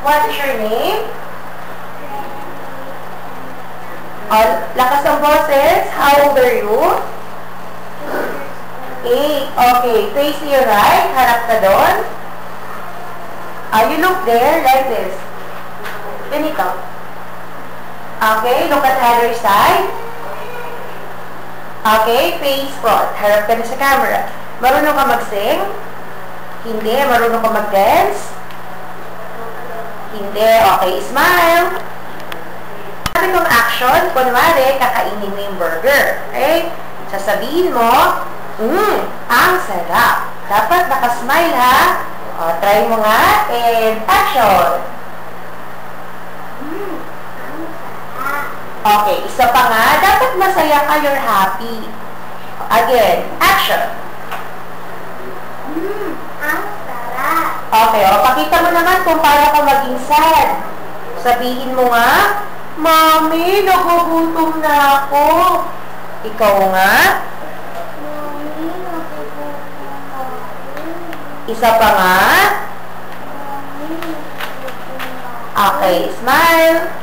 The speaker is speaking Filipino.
What is your name? Lakas ng boses. How old are you? 8. Okay. Face to your right. Harap ka doon. You look there like this. Yun ikaw. Okay. Look at the other side. Okay. Face front. Harap ka na sa camera. Marunong ka mag-sing? Hindi. Marunong ka mag-dance? Hindi. Okay. Smile. Sabi kong action, kunwari, kakainin mo yung burger. Okay? Sasabihin mo, ang sarap. Dapat nakasmile ha. O, try mo nga. And action. Okay, isa pa nga. Dapat masaya ka. You're happy. Again, action. Ang sarap. Okay, o, pakita mo naman kung paano ka maging sad. Sabihin mo nga, Mami, nagugutom na ako. Ikaw nga. Mami, nagugutom na ako. Isa pa nga. Mami, nagugutom na ako. Okay, smile.